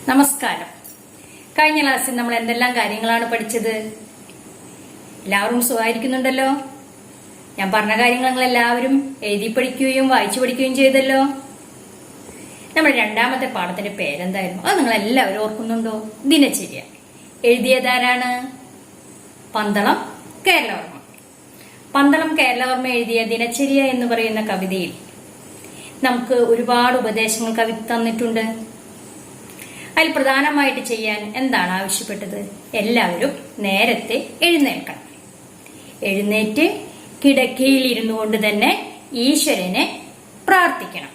നമസ്കാരം. കഴിഞ്ഞ ക്ലാസ്സിൽ നമ്മൾ എന്തെല്ലാം കാര്യങ്ങളാണ് പഠിച്ചത്? എല്ലാവരും സുഖമായിരിക്കുന്നുണ്ടല്ലോ? ഞാൻ പറഞ്ഞ കാര്യങ്ങൾ നിങ്ങൾ എല്ലാവരും എഴുതി പഠിക്കുകയും വായിച്ചു പഠിക്കുകയും ചെയ്തല്ലോ. നമ്മുടെ രണ്ടാമത്തെ പാഠത്തിന്റെ പേരെന്തായിരുന്നു? അത് നിങ്ങൾ എല്ലാവരും ഓർക്കുന്നുണ്ടോ? ദിനചര്യ. എഴുതിയതാരാണ്? പന്തളം കേരളവർമ്മ. പന്തളം കേരളവർമ്മ എഴുതിയ ദിനചര്യ എന്ന് പറയുന്ന കവിതയിൽ നമുക്ക് ഒരുപാട് ഉപദേശങ്ങൾ കവി തന്നിട്ടുണ്ട്. അതിൽ പ്രധാനമായിട്ട് ചെയ്യാൻ എന്താണ് ആവശ്യപ്പെട്ടത്? എല്ലാവരും നേരത്തെ എഴുന്നേൽക്കണം. എഴുന്നേറ്റ് കിടക്കയിൽ ഇരുന്നു കൊണ്ട് തന്നെ ഈശ്വരനെ പ്രാർത്ഥിക്കണം.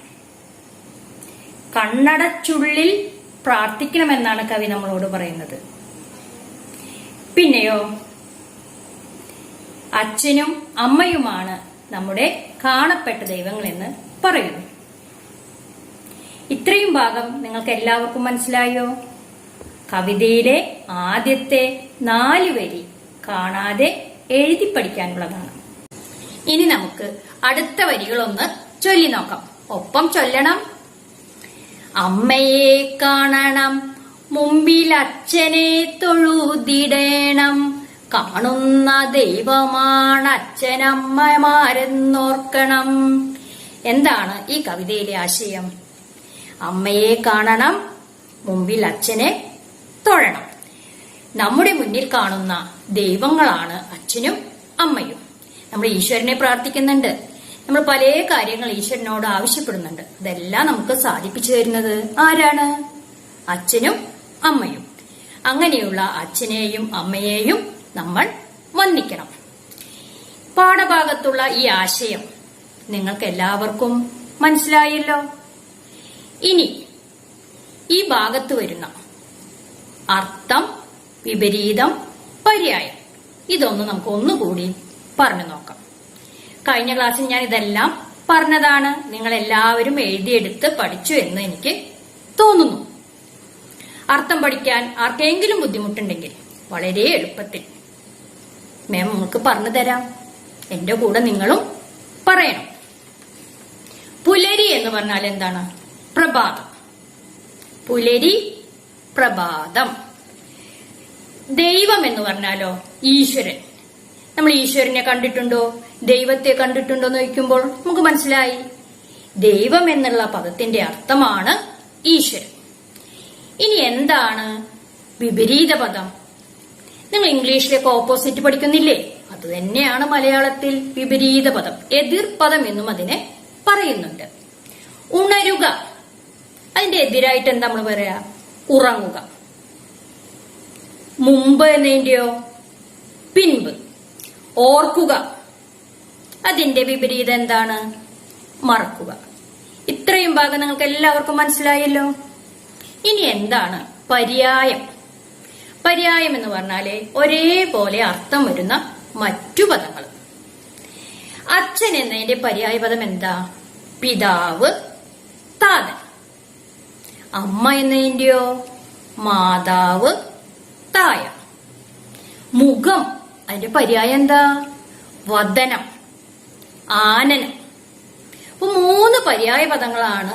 കണ്ണടച്ചുള്ളിൽ പ്രാർത്ഥിക്കണമെന്നാണ് കവി നമ്മളോട് പറയുന്നത്. പിന്നെയോ, അച്ഛനും അമ്മയുമാണ് നമ്മുടെ കാണപ്പെട്ട ദൈവങ്ങളെന്ന് പറയുന്നു. ഇത്രയും ഭാഗം നിങ്ങൾക്ക് എല്ലാവർക്കും മനസ്സിലായോ? കവിതയിലെ ആദ്യത്തെ 4 വരി കാണാതെ എഴുതി പഠിക്കാനുള്ളതാണ്. ഇനി നമുക്ക് അടുത്ത വരികളൊന്ന് ചൊല്ലി നോക്കാം. ഒപ്പം ചൊല്ലണം. അമ്മയെ കാണണം, മുമ്പിൽ അച്ഛനെ തൊഴുതിടേണം, കാണുന്ന ദൈവമാണ് അച്ഛനമ്മമാരെന്നോർക്കണം. എന്താണ് ഈ കവിതയിലെ ആശയം? അമ്മയെ കാണണം, മുമ്പിൽ അച്ഛനെ തൊഴണം. നമ്മുടെ മുന്നിൽ കാണുന്ന ദൈവങ്ങളാണ് അച്ഛനും അമ്മയും. നമ്മൾ ഈശ്വരനെ പ്രാർത്ഥിക്കുന്നുണ്ട്, നമ്മൾ പല കാര്യങ്ങൾ ഈശ്വരനോട് ആവശ്യപ്പെടുന്നുണ്ട്. അതെല്ലാം നമുക്ക് സാധിപ്പിച്ചു തരുന്നത് ആരാണ്? അച്ഛനും അമ്മയും. അങ്ങനെയുള്ള അച്ഛനെയും അമ്മയെയും നമ്മൾ വന്ദിക്കണം. പാഠഭാഗത്തുള്ള ഈ ആശയം നിങ്ങൾക്ക് എല്ലാവർക്കും മനസ്സിലായല്ലോ. ഇനി ഈ ഭാഗത്ത് വരുന്ന അർത്ഥം, വിപരീതം, പര്യായം ഇതൊന്ന് നമുക്ക് ഒന്നുകൂടി പറഞ്ഞു നോക്കാം. കഴിഞ്ഞ ക്ലാസ്സിൽ ഞാൻ ഇതെല്ലാം പറഞ്ഞതാണ്. നിങ്ങൾ എല്ലാവരും എഴുതിയെടുത്ത് പഠിച്ചു എന്ന് എനിക്ക് തോന്നുന്നു. അർത്ഥം പഠിക്കാൻ ആർക്കെങ്കിലും ബുദ്ധിമുട്ടുണ്ടെങ്കിൽ വളരെ എളുപ്പത്തിൽ മാം നമുക്ക് പറഞ്ഞു തരാം. എന്റെ കൂടെ നിങ്ങളും പറയണം. പുലരി എന്ന് പറഞ്ഞാൽ എന്താണ്? പ്രഭാതം. പുലരി, പ്രഭാതം. ദൈവം എന്ന് പറഞ്ഞാലോ? ഈശ്വരൻ. നമ്മൾ ഈശ്വരനെ കണ്ടിട്ടുണ്ടോ, ദൈവത്തെ കണ്ടിട്ടുണ്ടോ എന്ന് ചോദിക്കുമ്പോൾ നമുക്ക് മനസ്സിലായി. ദൈവം എന്നുള്ള പദത്തിന്റെ അർത്ഥമാണ് ഈശ്വരൻ. ഇനി എന്താണ് വിപരീത പദം? നിങ്ങൾ ഇംഗ്ലീഷിലേക്ക് ഓപ്പോസിറ്റ് പഠിക്കുന്നില്ലേ? അത് തന്നെയാണ് മലയാളത്തിൽ വിപരീത പദം. എതിർ പദം എന്നും അതിനെ പറയുന്നുണ്ട്. ഉണരുക, അതിന്റെ എതിരായിട്ട് എന്താ നമ്മൾ പറയാ? ഉറങ്ങുക. മുമ്പ് എന്നതിന്റെയോ? പിൻപ്. ഓർക്കുക, അതിന്റെ വിപരീതം എന്താണ്? മറക്കുക. ഇത്രയും ഭാഗം നിങ്ങൾക്ക് എല്ലാവർക്കും മനസ്സിലായല്ലോ. ഇനി എന്താണ് പര്യായം? പര്യായം എന്ന് പറഞ്ഞാല് ഒരേപോലെ അർത്ഥം വരുന്ന മറ്റു പദങ്ങൾ. അച്ഛൻ എന്നതിന്റെ പര്യായ പദം എന്താ? പിതാവ്, താതൻ. അമ്മ എന്നതിന്റെയോ? മാതാവ്, തായ. മുഖം, അതിന്റെ പര്യായം എന്താ? വദനം, ആനനം. അപ്പൊ 3 പര്യായ പദങ്ങളാണ്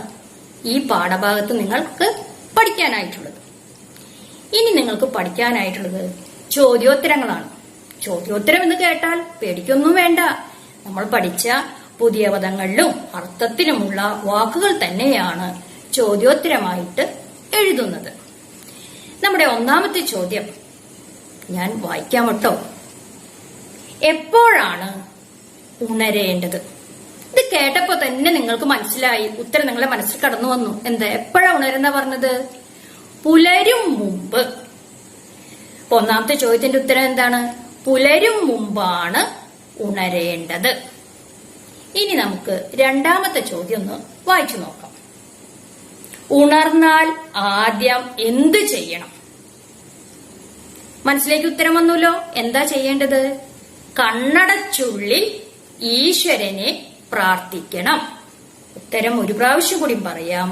ഈ പാഠഭാഗത്ത് നിങ്ങൾക്ക് പഠിക്കാനായിട്ടുള്ളത്. ഇനി നിങ്ങൾക്ക് പഠിക്കാനായിട്ടുള്ളത് ചോദ്യോത്തരങ്ങളാണ്. ചോദ്യോത്തരം എന്ന് കേട്ടാൽ പേടിക്കൊന്നും വേണ്ട. നമ്മൾ പഠിച്ച പുതിയ പദങ്ങളിലും അർത്ഥത്തിലുമുള്ള വാക്കുകൾ തന്നെയാണ് ചോദ്യോത്തരമായിട്ട് എഴുതുന്നത്. നമ്മുടെ ഒന്നാമത്തെ ചോദ്യം ഞാൻ വായിക്കാം കേട്ടോ. എപ്പോഴാണ് ഉണരേണ്ടത്? ഇത് കേട്ടപ്പോ തന്നെ നിങ്ങൾക്ക് മനസ്സിലായി, ഉത്തരം നിങ്ങളുടെ മനസ്സിൽ കടന്നു വന്നു. എന്താ? എപ്പോഴാ ഉണരുന്ന പറഞ്ഞത്? പുലരും മുമ്പ്. ഒന്നാമത്തെ ചോദ്യത്തിന്റെ ഉത്തരം എന്താണ്? പുലരും മുമ്പാണ് ഉണരേണ്ടത്. ഇനി നമുക്ക് രണ്ടാമത്തെ ചോദ്യം ഒന്ന് വായിച്ചു നോക്കാം. ഉണർന്നാൽ ആദ്യം എന്ത് ചെയ്യണം? മനസ്സിലേക്ക് ഉത്തരം വന്നല്ലോ. എന്താ ചെയ്യേണ്ടത്? കണ്ണടച്ചുള്ളിൽ ഈശ്വരനെ പ്രാർത്ഥിക്കണം. ഉത്തരം ഒരു പ്രാവശ്യം കൂടി പറയാം.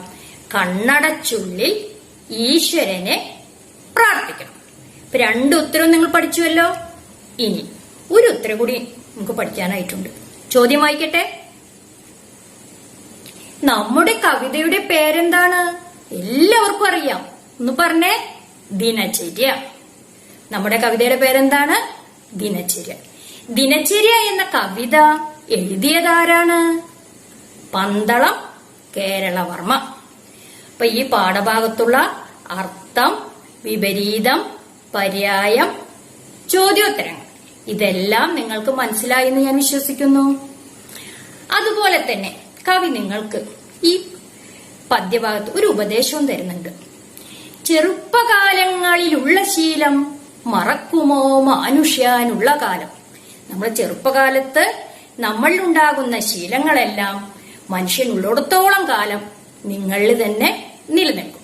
കണ്ണടച്ചുള്ളിൽ ഈശ്വരനെ പ്രാർത്ഥിക്കണം. ഇപ്പൊ 2 ഉത്തരവും നിങ്ങൾ പഠിച്ചുവല്ലോ. ഇനി ഒരു ഉത്തരം കൂടി നമുക്ക് പഠിക്കാനായിട്ടുണ്ട്. ചോദ്യം വായിക്കട്ടെ. നമ്മുടെ കവിതയുടെ പേരെന്താണ്? എല്ലാവർക്കും അറിയാം. ഒന്ന് പറഞ്ഞേ, ദിനചര്യ. നമ്മുടെ കവിതയുടെ പേരെന്താണ്? ദിനചര്യ. ദിനചര്യ എന്ന കവിത എഴുതിയതാരാണ്? പന്തളം കേരളവർമ്മ. അപ്പൊ ഈ പാഠഭാഗത്തുള്ള അർത്ഥം, വിപരീതം, പര്യായം, ചോദ്യോത്തരങ്ങൾ ഇതെല്ലാം നിങ്ങൾക്ക് മനസ്സിലായി എന്ന് ഞാൻ വിശ്വസിക്കുന്നു. അതുപോലെ തന്നെ കവി നിങ്ങൾക്ക് ഈ പദ്യഭാഗത്ത് ഒരു ഉപദേശവും തരുന്നുണ്ട്. ചെറുപ്പകാലങ്ങളിലുള്ള ശീലം മറക്കുമോ മാനുഷ്യാനുള്ള കാലം. നമ്മുടെ ചെറുപ്പകാലത്ത് നമ്മളിലുണ്ടാകുന്ന ശീലങ്ങളെല്ലാം മനുഷ്യനുള്ളിടത്തോളം കാലം നിങ്ങളിൽ തന്നെ നിലനിൽക്കും.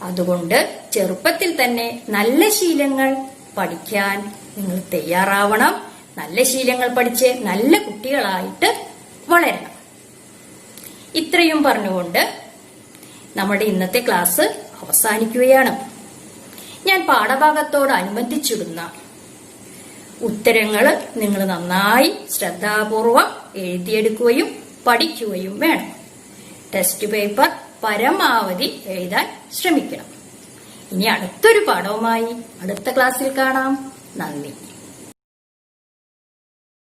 അതുകൊണ്ട് ചെറുപ്പത്തിൽ തന്നെ നല്ല ശീലങ്ങൾ പഠിക്കാൻ നിങ്ങൾ തയ്യാറാവണം. നല്ല ശീലങ്ങൾ പഠിച്ച് നല്ല കുട്ടികളായിട്ട് വളരണം. ഇത്രയും പറഞ്ഞുകൊണ്ട് നമ്മുടെ ഇന്നത്തെ ക്ലാസ് അവസാനിക്കുകയാണ്. ഞാൻ പാഠഭാഗത്തോടനുബന്ധിച്ചിടുന്ന ഉത്തരങ്ങൾ നിങ്ങൾ നന്നായി ശ്രദ്ധാപൂർവം എഴുതിയെടുക്കുകയും പഠിക്കുകയും വേണം. ടെസ്റ്റ് പേപ്പർ പരമാവധി എഴുതാൻ ശ്രമിക്കണം. ഇനി അടുത്തൊരു പാഠവുമായി അടുത്ത ക്ലാസ്സിൽ കാണാം. നന്ദി.